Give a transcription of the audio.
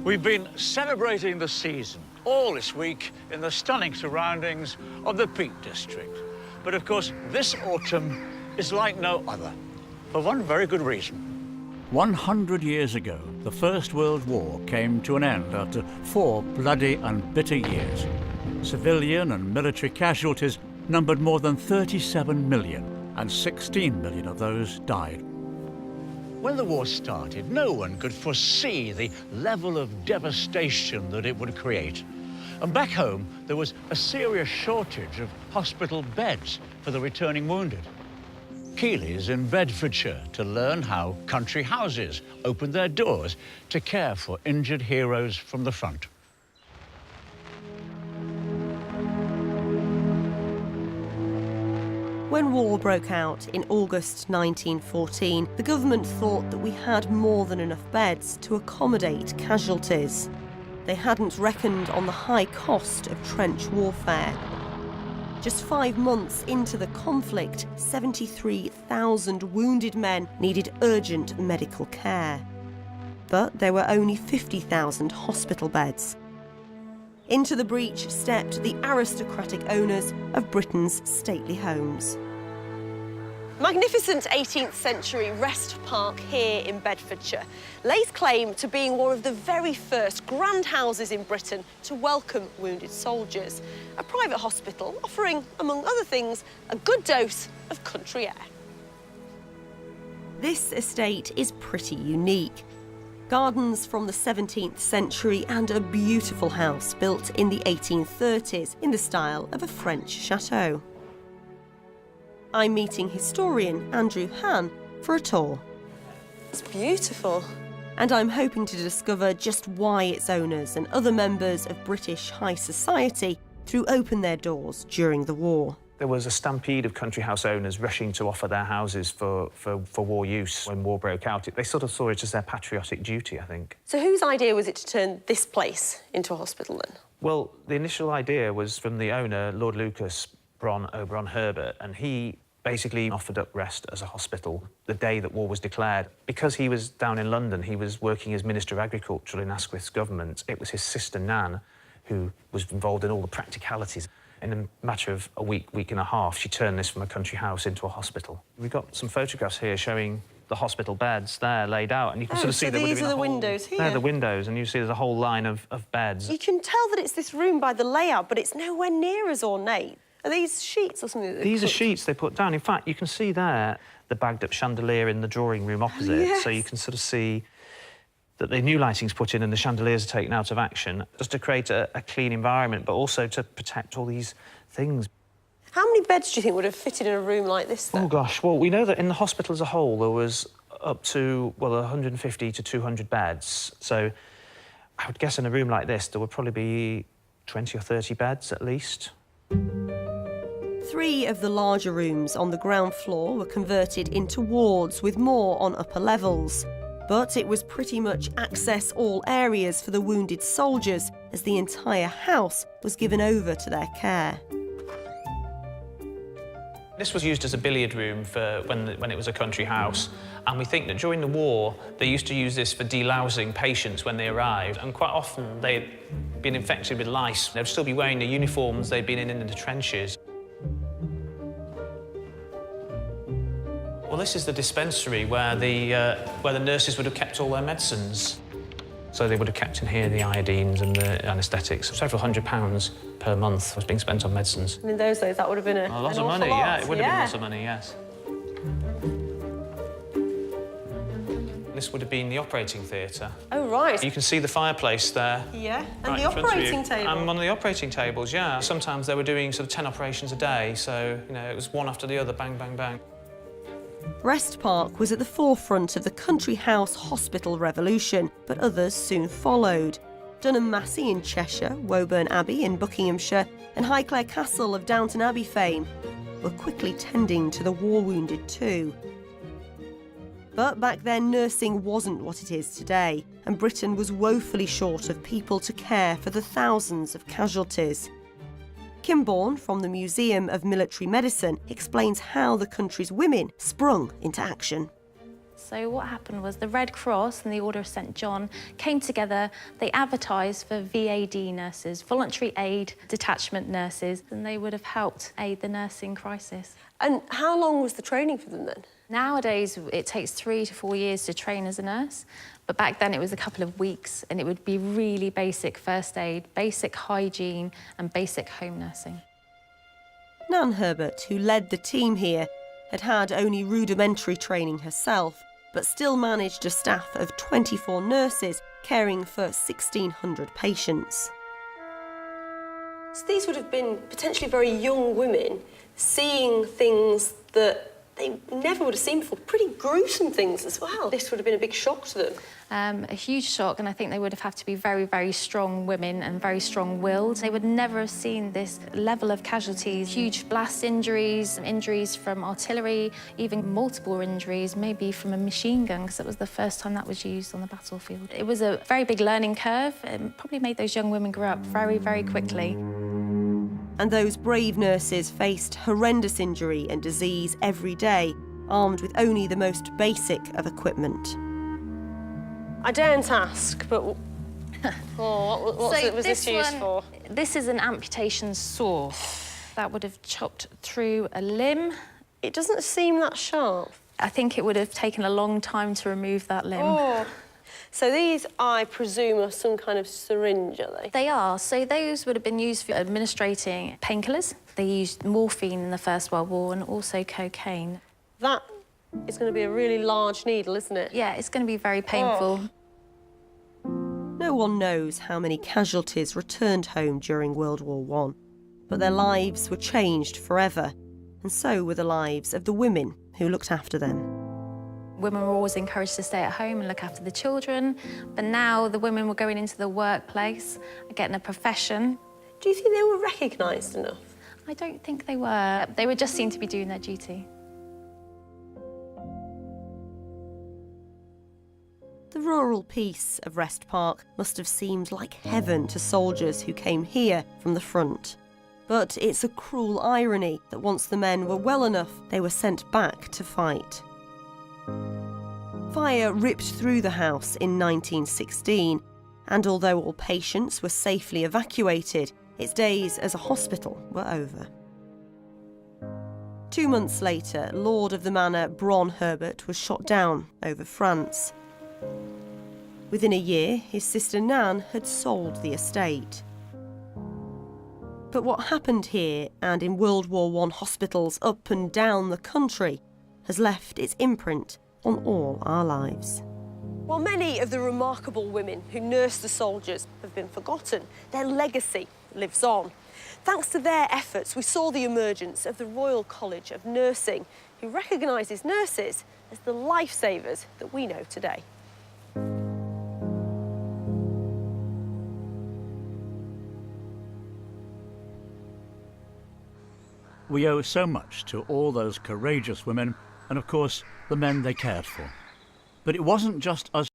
We've been celebrating the season all this week in the stunning surroundings of the Peak District. But of course, this autumn is like no other, for one very good reason. 100 years ago, the First World War came to an end after 4 bloody and bitter years. Civilian and military casualties numbered more than 37 million, and 16 million of those died. When the war started, no one could foresee the level of devastation that it would create. And back home, there was a serious shortage of hospital beds for the returning wounded. Keely's in Bedfordshire to learn how country houses opened their doors to care for injured heroes from the front. When war broke out in August 1914, the government thought that we had more than enough beds to accommodate casualties. They hadn't reckoned on the high cost of trench warfare. Just 5 months into the conflict, 73,000 wounded men needed urgent medical care. But there were only 50,000 hospital beds. Into the breach stepped the aristocratic owners of Britain's stately homes. Magnificent 18th century Wrest Park here in Bedfordshire lays claim to being one of the very first grand houses in Britain to welcome wounded soldiers. A private hospital offering, among other things, a good dose of country air. This estate is pretty unique. Gardens from the 17th century and a beautiful house built in the 1830s in the style of a French chateau. I'm meeting historian Andrew Hann for a tour. It's beautiful. And I'm hoping to discover just why its owners and other members of British high society threw open their doors during the war. There was a stampede of country house owners rushing to offer their houses for war use when war broke out. They sort of saw it as their patriotic duty, I think. So whose idea was it to turn this place into a hospital then? Well, the initial idea was from the owner, Lord Lucas Bron O'Bron Herbert, and he basically offered up Wrest as a hospital the day that war was declared. Because he was down in London, he was working as Minister of Agriculture in Asquith's government. It was his sister Nan who was involved in all the practicalities. In a matter of a week and a half, she turned this from a country house into a hospital. We've got some photographs here showing the hospital beds there laid out, and you can sort of see there would have been these are the windows here? They're the windows, and you see there's a whole line of beds. You can tell that it's this room by the layout, but it's nowhere near as ornate. Are these sheets or something? These are sheets they put down. In fact, you can see there the bagged-up chandelier in the drawing room opposite. Oh, yes. So you can sort of see that the new lighting's put in and the chandeliers are taken out of action, just to create a clean environment, but also to protect all these things. How many beds do you think would have fitted in a room like this, then? Oh, gosh. Well, we know that in the hospital as a whole, there was up to, well, 150 to 200 beds. So I would guess in a room like this, there would probably be 20 or 30 beds at least. 3 of the larger rooms on the ground floor were converted into wards with more on upper levels. But it was pretty much access all areas for the wounded soldiers, as the entire house was given over to their care. This was used as a billiard room for when it was a country house, and we think that during the war they used to use this for delousing patients when they arrived, and quite often they'd been infected with lice. They'd still be wearing the uniforms they'd been in the trenches. Well, this is the dispensary where the nurses would have kept all their medicines. So they would have kept in here the iodines and the anaesthetics. Several £100 per month was being spent on medicines. And in those days, that would have been a lot of money, yeah. It would have been lots of money, yes. This would have been the operating theatre. Oh, right. You can see the fireplace there. Yeah, and right the operating table. And one of the operating tables, yeah. Sometimes they were doing sort of 10 operations a day, so, you know, it was one after the other, bang, bang, bang. Wrest Park was at the forefront of the country house hospital revolution, but others soon followed. Dunham Massey in Cheshire, Woburn Abbey in Buckinghamshire, and Highclere Castle of Downton Abbey fame were quickly tending to the war-wounded too. But back then, nursing wasn't what it is today, and Britain was woefully short of people to care for the thousands of casualties. Kim Bourne from the Museum of Military Medicine explains how the country's women sprung into action. So what happened was the Red Cross and the Order of St John came together, they advertised for VAD nurses, voluntary aid detachment nurses, and they would have helped aid the nursing crisis. And how long was the training for them then? Nowadays, it takes 3 to 4 years to train as a nurse, but back then it was a couple of weeks, and it would be really basic first aid, basic hygiene, and basic home nursing. Nan Herbert, who led the team here, had had only rudimentary training herself, but still managed a staff of 24 nurses caring for 1,600 patients. So these would have been potentially very young women seeing things that they never would have seen before, pretty gruesome things as well. This would have been a big shock to them. A huge shock, and I think they would have had to be very, very strong women and very strong-willed. They would never have seen this level of casualties, huge blast injuries, injuries from artillery, even multiple injuries, maybe from a machine gun, because it was the first time that was used on the battlefield. It was a very big learning curve, and probably made those young women grow up very, very quickly. And those brave nurses faced horrendous injury and disease every day, armed with only the most basic of equipment. I daren't ask, but what was this used for? This is an amputation saw. That would have chopped through a limb. It doesn't seem that sharp. I think it would have taken a long time to remove that limb. Oh. So these, I presume, are some kind of syringe, are they? They are. So those would have been used for administrating painkillers. They used morphine in the First World War and also cocaine. That is going to be a really large needle, isn't it? Yeah, it's going to be very painful. Oh. No one knows how many casualties returned home during World War I, but their lives were changed forever, and so were the lives of the women who looked after them. Women were always encouraged to stay at home and look after the children, but now the women were going into the workplace, getting a profession. Do you think they were recognised enough? I don't think they were. They were just seen to be doing their duty. The rural peace of Wrest Park must have seemed like heaven to soldiers who came here from the front. But it's a cruel irony that once the men were well enough, they were sent back to fight. Fire ripped through the house in 1916, and although all patients were safely evacuated, its days as a hospital were over. 2 months later, Lord of the Manor Bron Herbert was shot down over France. Within a year, his sister Nan had sold the estate. But what happened here and in World War I hospitals up and down the country has left its imprint on all our lives. While many of the remarkable women who nursed the soldiers have been forgotten, their legacy lives on. Thanks to their efforts, we saw the emergence of the Royal College of Nursing, who recognises nurses as the lifesavers that we know today. We owe so much to all those courageous women and, of course, the men they cared for. But it wasn't just us